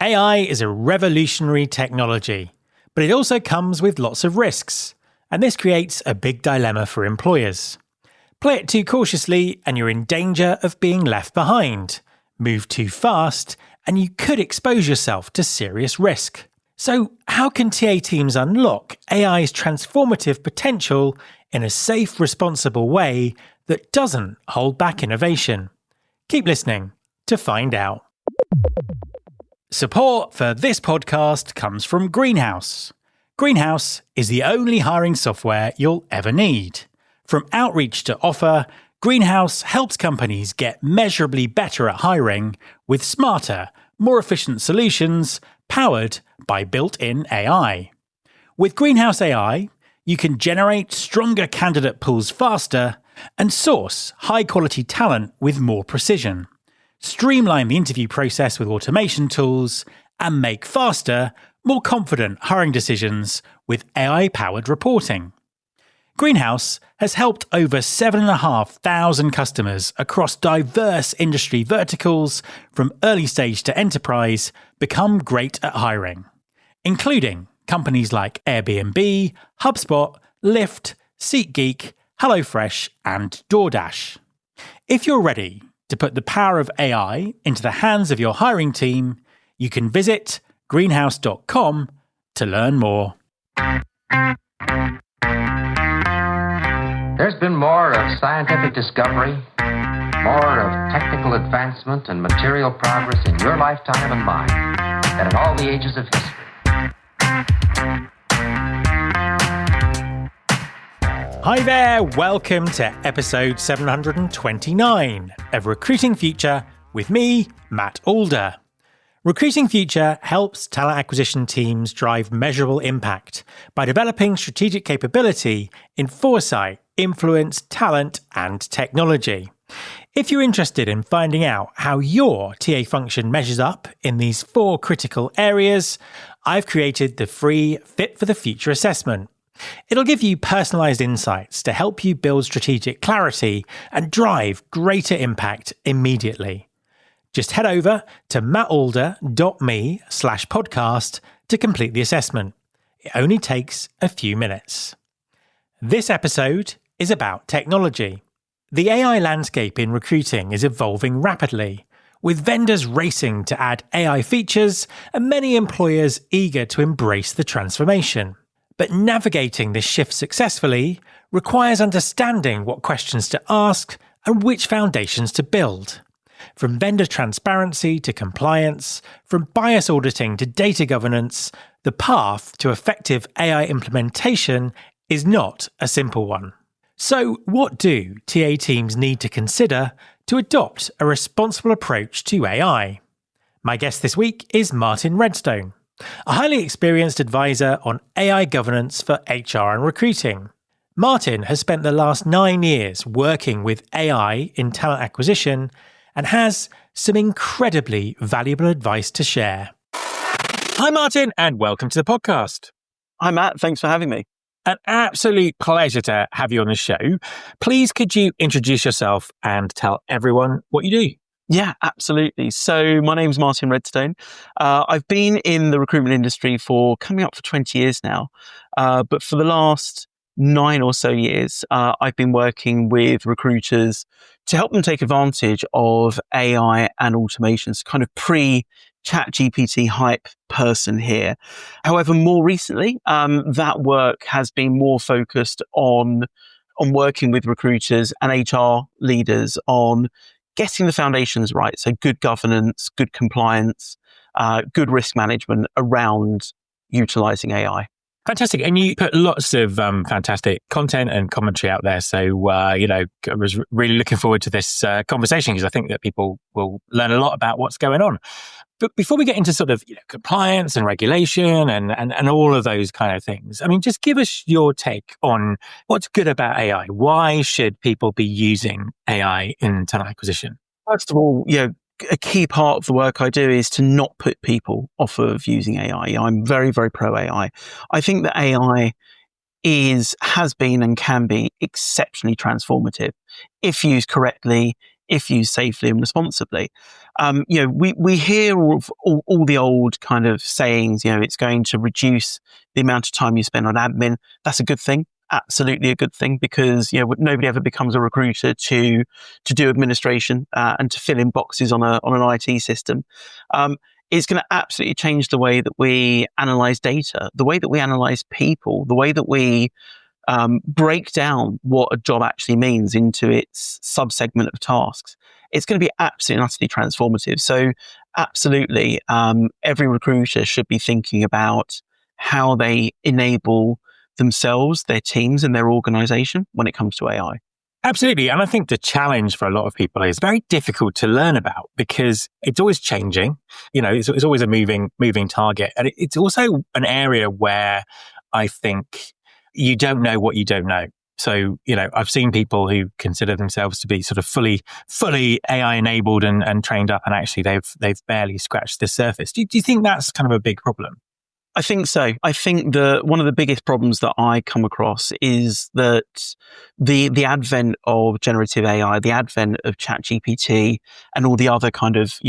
AI is a revolutionary technology, but it also comes with lots of risks, and this creates a big dilemma for employers. Play it too cautiously and you're in danger of being left behind. Move too fast and you could expose yourself to serious risk. So how can TA teams unlock AI's transformative potential in a safe, responsible way that doesn't hold back innovation? Keep listening to find out. Support for this podcast comes from Greenhouse. Greenhouse is the only hiring software you'll ever need. From outreach to offer, Greenhouse helps companies get measurably better at hiring with smarter, more efficient solutions powered by built-in AI. With Greenhouse AI, you can generate stronger candidate pools faster and source high-quality talent with more precision, streamline the interview process with automation tools, and make faster, more confident hiring decisions with AI-powered reporting. Greenhouse has helped over 7,500 customers across diverse industry verticals from early stage to enterprise become great at hiring, including companies like Airbnb, HubSpot, Lyft, SeatGeek, HelloFresh, and DoorDash. If you're ready to put the power of AI into the hands of your hiring team, you can visit greenhouse.com to learn more. There's been more of scientific discovery, more of technical advancement and material progress in your lifetime and mine than in all the ages of history. Hi there, welcome to episode 729 of Recruiting Future with me, Matt Alder. Recruiting Future helps talent acquisition teams drive measurable impact by developing strategic capability in foresight, influence, talent, and technology. If you're interested in finding out how your TA function measures up in these 4 critical areas, I've created the free Fit for the Future assessment. It'll give you personalized insights to help you build strategic clarity and drive greater impact immediately. Just head over to mattalder.me/podcast to complete the assessment. It only takes a few minutes. This episode is about technology. The AI landscape in recruiting is evolving rapidly, with vendors racing to add AI features and many employers eager to embrace the transformation. But navigating this shift successfully requires understanding what questions to ask and which foundations to build. From vendor transparency to compliance, from bias auditing to data governance, the path to effective AI implementation is not a simple one. So, what do TA teams need to consider to adopt a responsible approach to AI? My guest this week is Martin Redstone, a highly experienced advisor on AI governance for HR and recruiting. Martin has spent the last 9 years working with AI in talent acquisition and has some incredibly valuable advice to share. Hi, Martin, and welcome to the podcast. Hi, Matt. Thanks for having me. An absolute pleasure to have you on the show. Please, could you introduce yourself and tell everyone what you do? Yeah, absolutely. So my name's Martin Redstone. I've been in the recruitment industry for coming up for 20 years now. But for the last 9 or so years, I've been working with recruiters to help them take advantage of AI and automations, kind of pre-ChatGPT hype person here. However, more recently, that work has been more focused on working with recruiters and HR leaders on getting the foundations right. So good governance, good compliance, good risk management around utilizing AI. Fantastic. And you put lots of fantastic content and commentary out there. So, I was really looking forward to this conversation because I think that people will learn a lot about what's going on. But before we get into sort of compliance and regulation and all of those kind of things, I mean, just give us your take on what's good about AI. Why should people be using AI in talent acquisition? First of all, a key part of the work I do is to not put people off of using AI. I'm very, very pro AI. I think that AI has been and can be exceptionally transformative if used correctly, if used safely and responsibly. We hear all the old kind of sayings, it's going to reduce the amount of time you spend on admin. That's a good thing. Absolutely a good thing, because nobody ever becomes a recruiter to do administration and to fill in boxes on an IT system. It's going to absolutely change the way that we analyze data, the way that we analyze people, the way that we break down what a job actually means into its subsegment of tasks. It's going to be absolutely and utterly transformative. So absolutely, every recruiter should be thinking about how they enable themselves, their teams, and their organization when it comes to AI. Absolutely. And I think the challenge for a lot of people is very difficult to learn about, because it's always changing. It's always a moving target. And it's also an area where I think you don't know what you don't know. So, I've seen people who consider themselves to be sort of fully AI enabled and trained up, and actually they've barely scratched the surface. Do you think that's kind of a big problem? I think so. I think one of the biggest problems that I come across is that the advent of generative AI, the advent of ChatGPT, and all the other kind of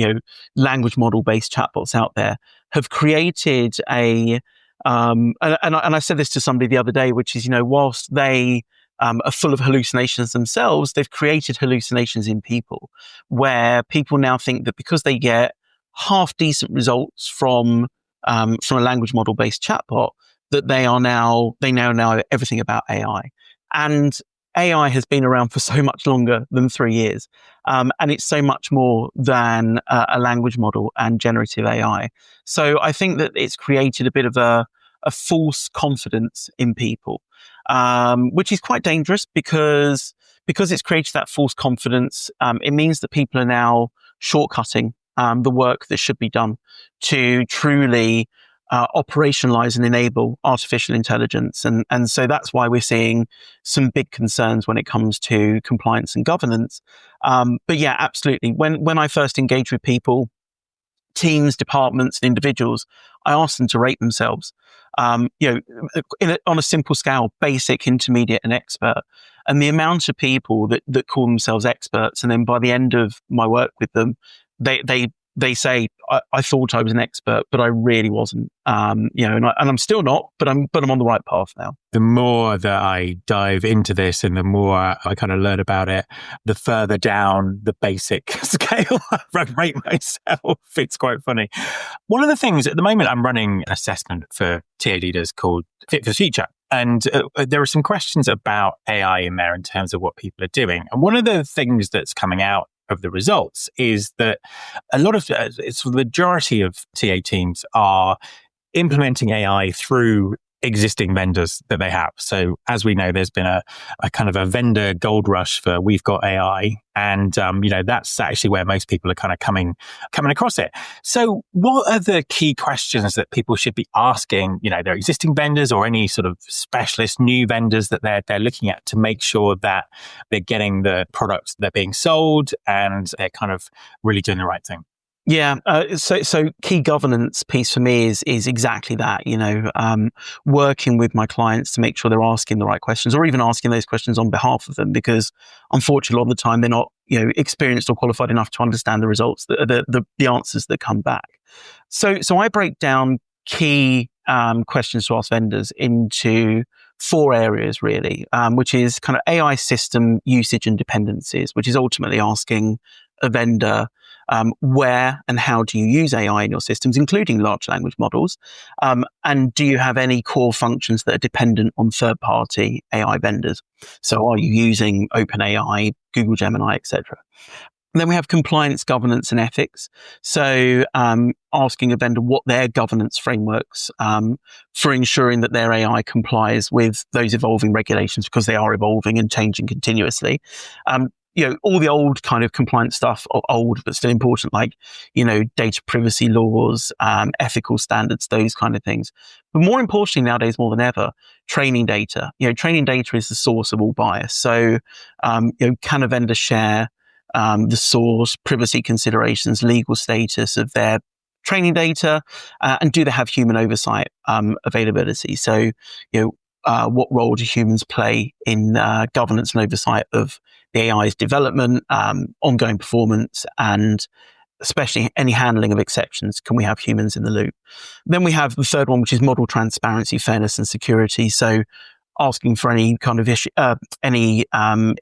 language model based chatbots out there have created and I said this to somebody the other day, which is whilst they are full of hallucinations themselves, they've created hallucinations in people, where people now think that because they get half decent results from a language model based chatbot, that they now know everything about AI. And AI has been around for so much longer than 3 years. And it's so much more than a language model and generative AI. So I think that it's created a bit of a false confidence in people, which is quite dangerous, because it's created that false confidence. It means that people are now shortcutting the work that should be done to truly operationalize and enable artificial intelligence. And so that's why we're seeing some big concerns when it comes to compliance and governance. But yeah, absolutely. When I first engage with people, teams, departments, and individuals, I ask them to rate themselves, on a simple scale: basic, intermediate, and expert. And the amount of people that call themselves experts, and then by the end of my work with them, they say, I thought I was an expert, but I really wasn't. And I'm still not, but I'm on the right path now. The more that I dive into this and the more I kind of learn about it, the further down the basic scale I rate myself. It's quite funny. One of the things at the moment, I'm running an assessment for TA leaders called Fit for the Future. And there are some questions about AI in there in terms of what people are doing. And one of the things that's coming out of the results is that a lot of it's the majority of TA teams are implementing AI through existing vendors that they have. So as we know, there's been a kind of a vendor gold rush for We've Got AI. And, that's actually where most people are kind of coming across it. So what are the key questions that people should be asking, their existing vendors or any sort of specialist new vendors that they're looking at, to make sure that they're getting the products they're being sold and they're kind of really doing the right thing? Yeah. So key governance piece for me is exactly that, working with my clients to make sure they're asking the right questions, or even asking those questions on behalf of them, because unfortunately a lot of the time they're not, experienced or qualified enough to understand the results, the answers that come back. So I break down key questions to ask vendors into 4 areas really, which is kind of AI system usage and dependencies, which is ultimately asking a vendor, where and how do you use AI in your systems, including large language models? And do you have any core functions that are dependent on third-party AI vendors? So are you using OpenAI, Google Gemini, etc.? And then we have compliance, governance, and ethics. So asking a vendor what their governance frameworks for ensuring that their AI complies with those evolving regulations, because they are evolving and changing continuously. All the old kind of compliance stuff, or old but still important, like, data privacy laws, ethical standards, those kind of things. But more importantly nowadays, more than ever, training data. Training data is the source of all bias. So, can a vendor share the source, privacy considerations, legal status of their training data, and do they have human oversight availability? So, what role do humans play in governance and oversight of the AI's development, ongoing performance, and especially any handling of exceptions. Can we have humans in the loop? Then we have the third one, which is model transparency, fairness, and security. So asking for any kind of issue, any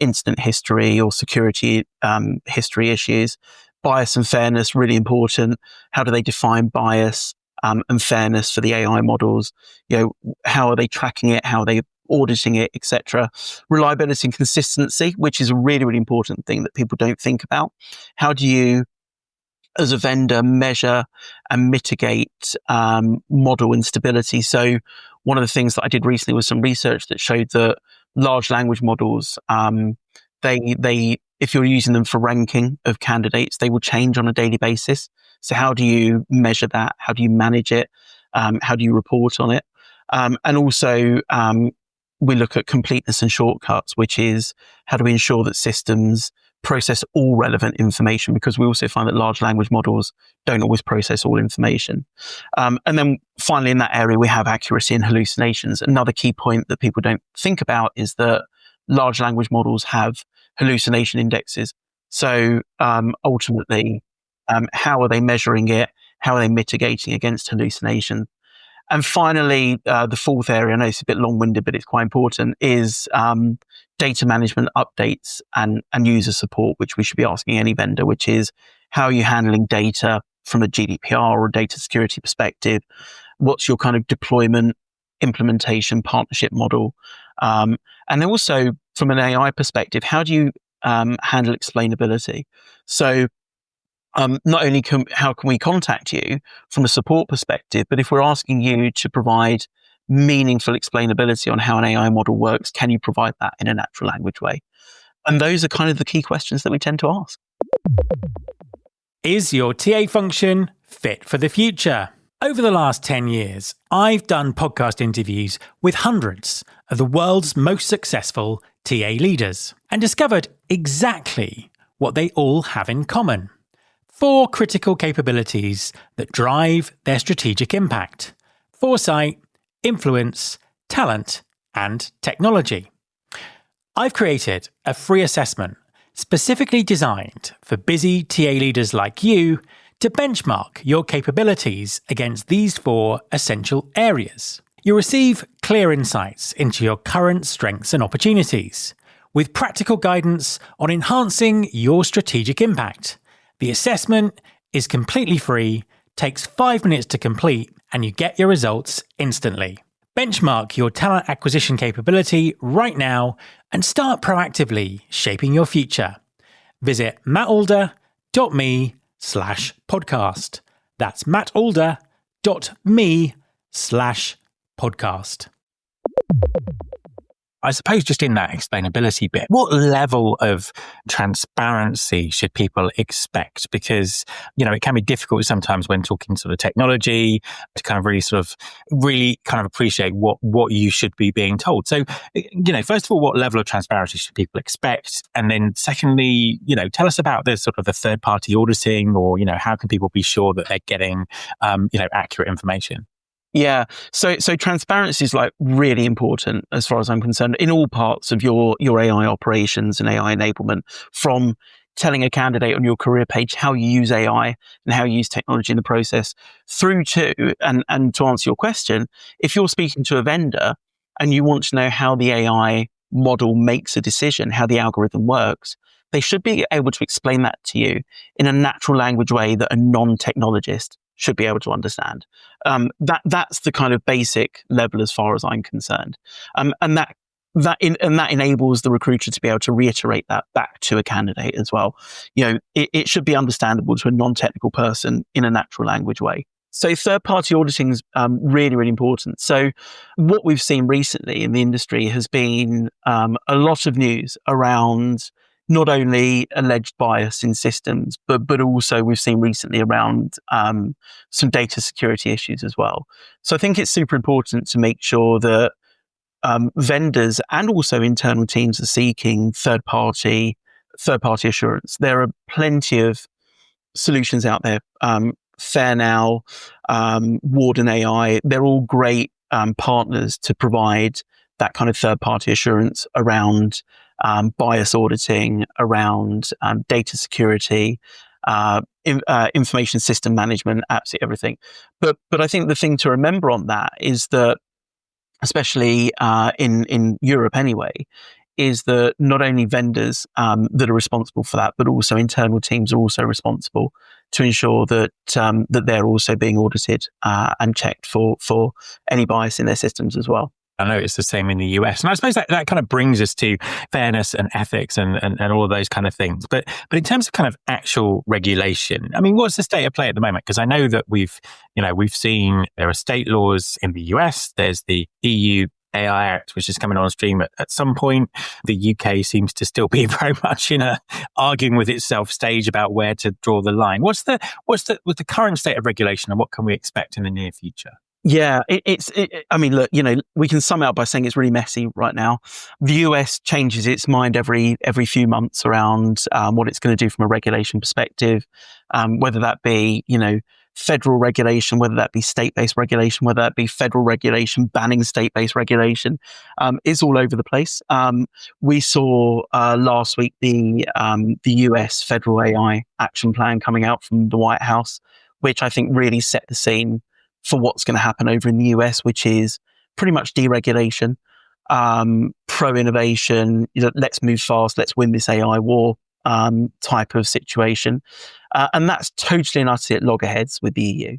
incident history or security history issues. Bias and fairness, really important. How do they define bias and fairness for the AI models? How are they tracking it? How are they auditing it, etc. Reliability and consistency, which is a really, really important thing that people don't think about. How do you, as a vendor, measure and mitigate model instability? So one of the things that I did recently was some research that showed that large language models, they if you're using them for ranking of candidates, they will change on a daily basis. So how do you measure that? How do you manage it? How do you report on it? And also, we look at completeness and shortcuts, which is how do we ensure that systems process all relevant information, because we also find that large language models don't always process all information. And then finally, in that area, we have accuracy and hallucinations. Another key point that people don't think about is that large language models have hallucination indexes. So ultimately, how are they measuring it? How are they mitigating against hallucination? And finally, the fourth area, I know it's a bit long-winded, but it's quite important, is data management updates and user support, which we should be asking any vendor, which is how are you handling data from a GDPR or data security perspective? What's your kind of deployment, implementation, partnership model? And then also from an AI perspective, how do you handle explainability? So not only how can we contact you from a support perspective, but if we're asking you to provide meaningful explainability on how an AI model works, can you provide that in a natural language way? And those are kind of the key questions that we tend to ask. Is your TA function fit for the future? Over the last 10 years, I've done podcast interviews with hundreds of the world's most successful TA leaders and discovered exactly what they all have in common. 4 critical capabilities that drive their strategic impact: foresight, influence, talent, and technology. I've created a free assessment specifically designed for busy TA leaders like you to benchmark your capabilities against these 4 essential areas. You'll receive clear insights into your current strengths and opportunities, with practical guidance on enhancing your strategic impact. The assessment is completely free, takes 5 minutes to complete, and you get your results instantly. Benchmark your talent acquisition capability right now and start proactively shaping your future. Visit mattalder.me/podcast. That's mattalder.me/podcast. I suppose just in that explainability bit, what level of transparency should people expect? Because, it can be difficult sometimes when talking sort of technology to kind of really appreciate what you should be being told. So, first of all, what level of transparency should people expect? And then secondly, tell us about the sort of the third party auditing, or, how can people be sure that they're getting, accurate information? Yeah. So transparency is really important as far as I'm concerned in all parts of your AI operations and AI enablement, from telling a candidate on your career page how you use AI and how you use technology in the process, through to, and to answer your question, if you're speaking to a vendor and you want to know how the AI model makes a decision, how the algorithm works, they should be able to explain that to you in a natural language way that a non-technologist should be able to understand. That's the kind of basic level as far as I'm concerned. And that enables the recruiter to be able to reiterate that back to a candidate as well. It should be understandable to a non-technical person in a natural language way. So third-party auditing is really, really important. So what we've seen recently in the industry has been a lot of news around not only alleged bias in systems, but also we've seen recently around some data security issues as well. So I think it's super important to make sure that vendors and also internal teams are seeking third-party assurance. There are plenty of solutions out there. FairNow, Warden AI, they're all great partners to provide that kind of third-party assurance around bias auditing, around data security, information system management, absolutely everything. But I think the thing to remember on that is that, especially in Europe anyway, is that not only vendors that are responsible for that, but also internal teams are also responsible to ensure that that they're also being audited and checked for any bias in their systems as well. I know it's the same in the US. And I suppose that kind of brings us to fairness and ethics and all of those kind of things. But in terms of kind of actual regulation, I mean, what's the state of play at the moment? Because I know that we've seen there are state laws in the US. There's the EU AI Act, which is coming on stream at some point. The UK seems to still be very much in a arguing with itself stage about where to draw the line. What's the current state of regulation, and what can we expect in the near future? Yeah, I mean, look, we can sum it up by saying it's really messy right now. The US changes its mind every few months around what it's going to do from a regulation perspective, whether that be, federal regulation, whether that be state-based regulation, whether that be federal regulation banning state-based regulation, is all over the place. We saw last week the US federal AI action plan coming out from the White House, which I think really set the scene for what's going to happen over in the US, which is pretty much deregulation, pro-innovation, let's move fast, let's win this AI war type of situation. And that's totally and utterly at loggerheads with the EU,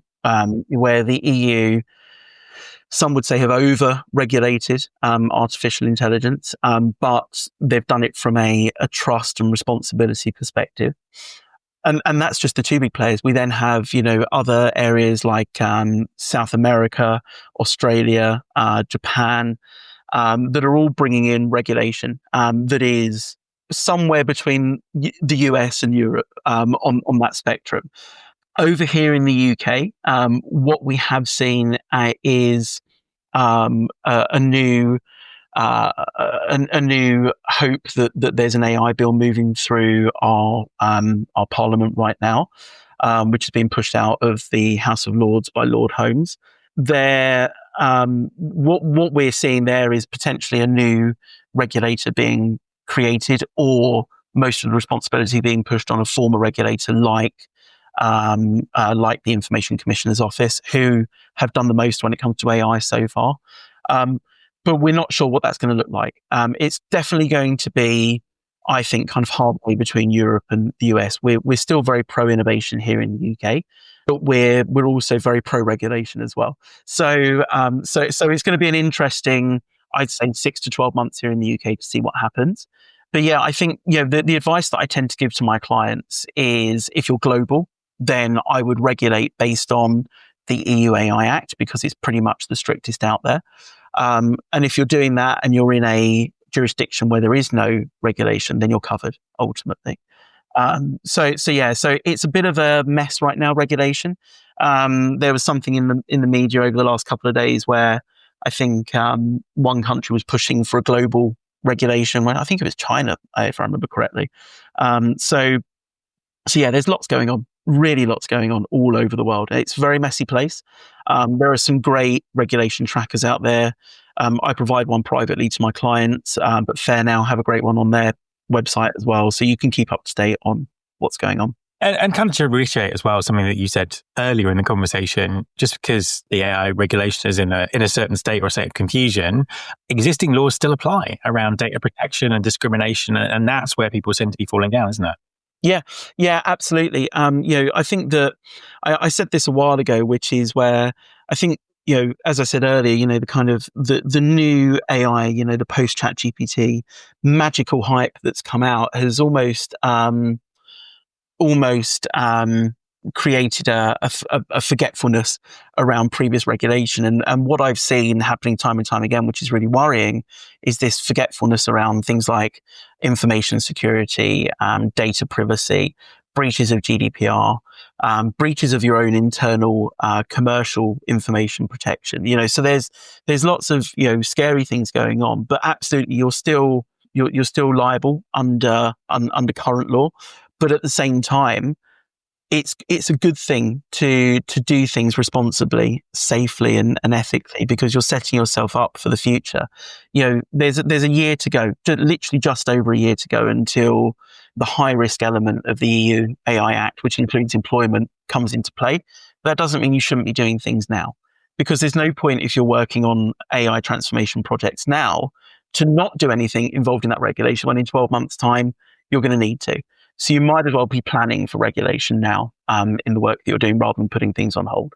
where the EU, some would say, have over-regulated artificial intelligence, but they've done it from a trust and responsibility perspective. And that's just the two big players. We then have, other areas like South America, Australia, Japan, that are all bringing in regulation that is somewhere between the US and Europe on that spectrum. Over here in the UK, what we have seen is a new hope that there's an AI bill moving through our Parliament right now, which is being pushed out of the House of Lords by Lord Holmes. What we're seeing there is potentially a new regulator being created, or most of the responsibility being pushed on a former regulator like the Information Commissioner's Office, who have done the most when it comes to AI so far. But we're not sure what that's going to look like. It's definitely going to be, I think, kind of halfway between Europe and the US. We're still very pro-innovation here in the UK, but we're also very pro-regulation as well. So it's going to be an interesting, I'd say, 6 to 12 months here in the UK to see what happens. But yeah, I think the advice that I tend to give to my clients is, if you're global, then I would regulate based on the EU AI Act, because it's pretty much the strictest out there. And if you're doing that and you're in a jurisdiction where there is no regulation, then you're covered ultimately. So it's a bit of a mess right now, regulation. There was something in the media over the last couple of days where I think one country was pushing for a global regulation, when I think it was China, if I remember correctly. So yeah, there's lots going on. Really lots going on all over the world. It's a very messy place. There are some great regulation trackers out there. I provide one privately to my clients, but Fair Now have a great one on their website as well. So you can keep up to date on what's going on. And kind of to reiterate as well, something that you said earlier in the conversation, just because the AI regulation is in a certain state or state of confusion, existing laws still apply around data protection and discrimination. And that's where people seem to be falling down, isn't it? Yeah, absolutely. I think that I said this a while ago, which is where I think, as I said earlier, the kind of the new AI, the post ChatGPT magical hype that's come out has almost created a forgetfulness around previous regulation. And what I've seen happening time and time again, which is really worrying, is this forgetfulness around things like information security, data privacy, breaches of GDPR, breaches of your own internal commercial information protection. So there's lots of scary things going on, but absolutely you're still liable under current law. But at the same time, it's a good thing to do things responsibly, safely, and ethically, because you're setting yourself up for the future. There's a year to go, literally just over a year to go until the high risk element of the EU AI Act, which includes employment, comes into play. That doesn't mean you shouldn't be doing things now, because there's no point if you're working on AI transformation projects now to not do anything involved in that regulation when in 12 months' time you're going to need to. So you might as well be planning for regulation now in the work that you're doing, rather than putting things on hold.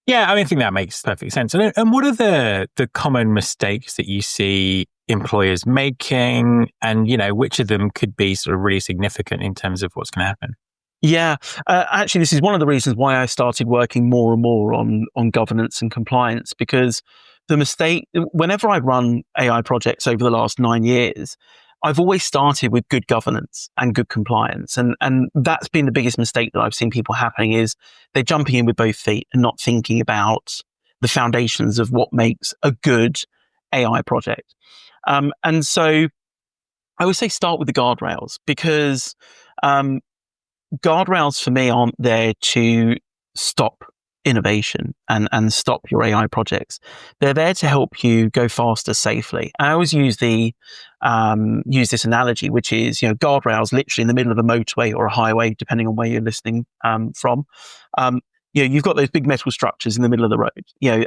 Yeah, I think that makes perfect sense. And what are the common mistakes that you see employers making, and which of them could be sort of really significant in terms of what's going to happen? Yeah, actually, this is one of the reasons why I started working more and more on governance and compliance, because the mistake, whenever I've run AI projects over the last 9 years, I've always started with good governance and good compliance. And that's been the biggest mistake that I've seen people happening, is they're jumping in with both feet and not thinking about the foundations of what makes a good AI project. And so I would say start with the guardrails, because guardrails for me aren't there to stop innovation and stop your AI projects. They're there to help you go faster safely. I always use this analogy, which is, guardrails literally in the middle of a motorway or a highway, depending on where you're listening from. You've got those big metal structures in the middle of the road,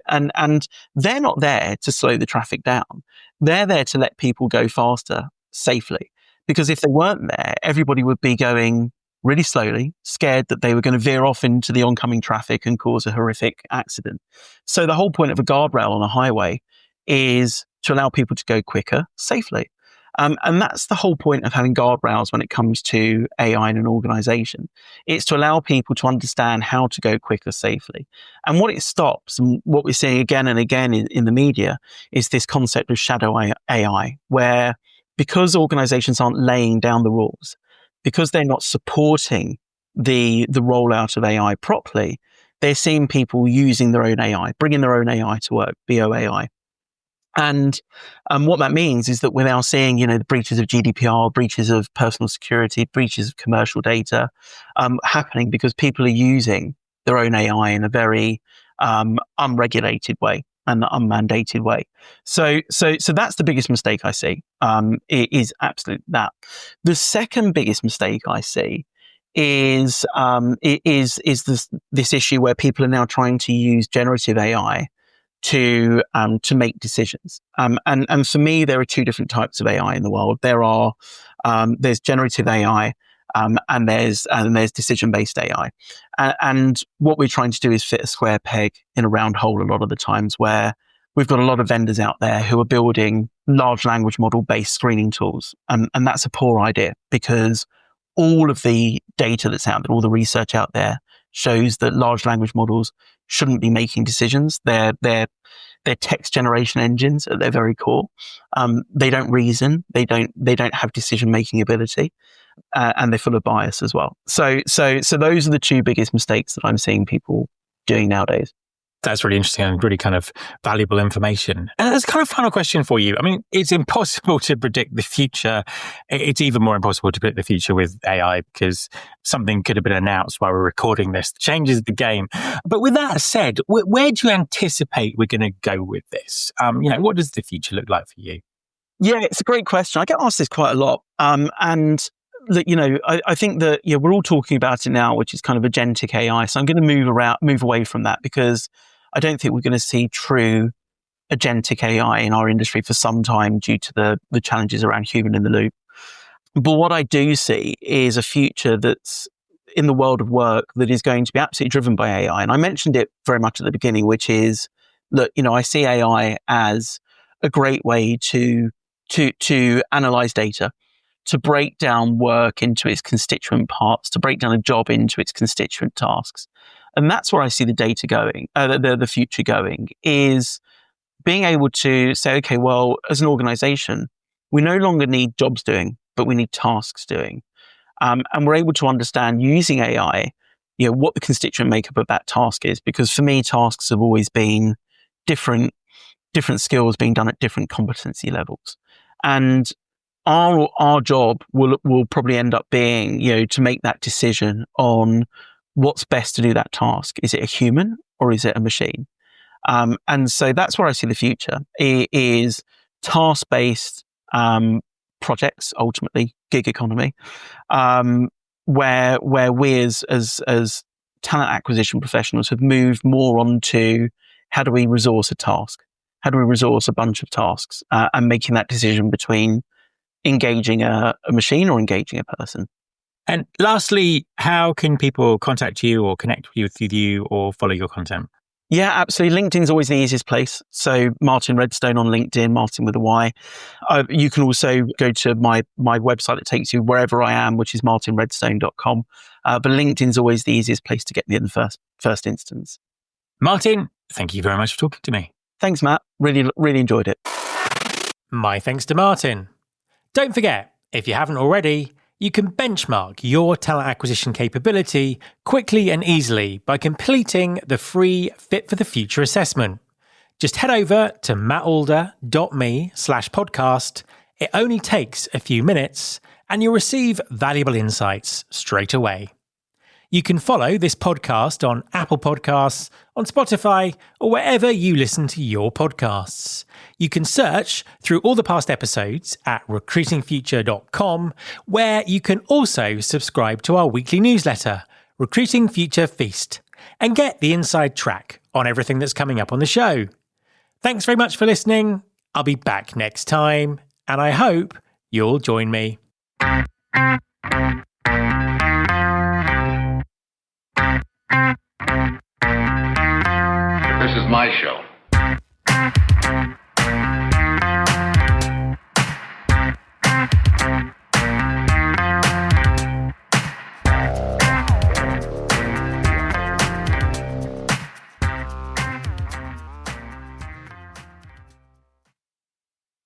and they're not there to slow the traffic down. They're there to let people go faster safely. Because if they weren't there, everybody would be going really slowly, scared that they were going to veer off into the oncoming traffic and cause a horrific accident. So the whole point of a guardrail on a highway is to allow people to go quicker safely. And that's the whole point of having guardrails when it comes to AI in an organization. It's to allow people to understand how to go quicker safely. And what it stops, and what we're seeing again and again in the media, is this concept of shadow AI, where because organizations aren't laying down the rules, because they're not supporting the rollout of AI properly, they're seeing people using their own AI, bringing their own AI to work, BOAI. And what that means is that we're now seeing, the breaches of GDPR, breaches of personal security, breaches of commercial data happening because people are using their own AI in a very unregulated way and unmandated way. So that's the biggest mistake I see. It is absolutely that. The second biggest mistake I see is this issue where people are now trying to use generative AI to make decisions. And for me, there are two different types of AI in the world. There's generative AI. And there's decision-based AI. And what we're trying to do is fit a square peg in a round hole a lot of the times, where we've got a lot of vendors out there who are building large language model-based screening tools. And that's a poor idea, because all of the data that's out there, all the research out there, shows that large language models shouldn't be making decisions. They're text generation engines at their very core. They don't reason. They don't have decision-making ability. And they're full of bias as well. So those are the two biggest mistakes that I'm seeing people doing nowadays. That's really interesting and really kind of valuable information. And as kind of final question for you, I mean, it's impossible to predict the future. It's even more impossible to predict the future with AI, because something could have been announced while we're recording this, changes the game. But with that said, where do you anticipate we're going to go with this? What does the future look like for you? Yeah, it's a great question. I get asked this quite a lot. And I think that we're all talking about it now, which is kind of agentic AI. So I'm going to move away from that, because I don't think we're going to see true agentic AI in our industry for some time, due to the challenges around human in the loop. But what I do see is a future that's in the world of work that is going to be absolutely driven by AI. And I mentioned it very much at the beginning, which is that, I see AI as a great way to analyze data, to break down work into its constituent parts, to break down a job into its constituent tasks. And that's where I see the data going, the future going, is being able to say, okay, well, as an organization, we no longer need jobs doing, but we need tasks doing. And we're able to understand, using AI, what the constituent makeup of that task is. Because for me, tasks have always been different skills being done at different competency levels. And our job will probably end up being, to make that decision on what's best to do that task. Is it a human or is it a machine? And so that's where I see the future. It is task-based projects, ultimately gig economy, where we as talent acquisition professionals have moved more onto how do we resource a task? How do we resource a bunch of tasks and making that decision between engaging a machine or engaging a person? And lastly, how can people contact you or connect with you or follow your content? Yeah, absolutely. LinkedIn's always the easiest place. So Martin Redstone on LinkedIn, Martin with a Y. You can also go to my website that takes you wherever I am, which is martinredstone.com. But LinkedIn's always the easiest place to get me in the first instance. Martin, thank you very much for talking to me. Thanks, Matt. Really, really enjoyed it. My thanks to Martin. Don't forget, if you haven't already, you can benchmark your talent acquisition capability quickly and easily by completing the free Fit for the Future assessment. Just head over to mattalder.me/podcast. It only takes a few minutes and you'll receive valuable insights straight away. You can follow this podcast on Apple Podcasts, on Spotify, or wherever you listen to your podcasts. You can search through all the past episodes at recruitingfuture.com, where you can also subscribe to our weekly newsletter, Recruiting Future Feast, and get the inside track on everything that's coming up on the show. Thanks very much for listening. I'll be back next time, and I hope you'll join me. This is my show.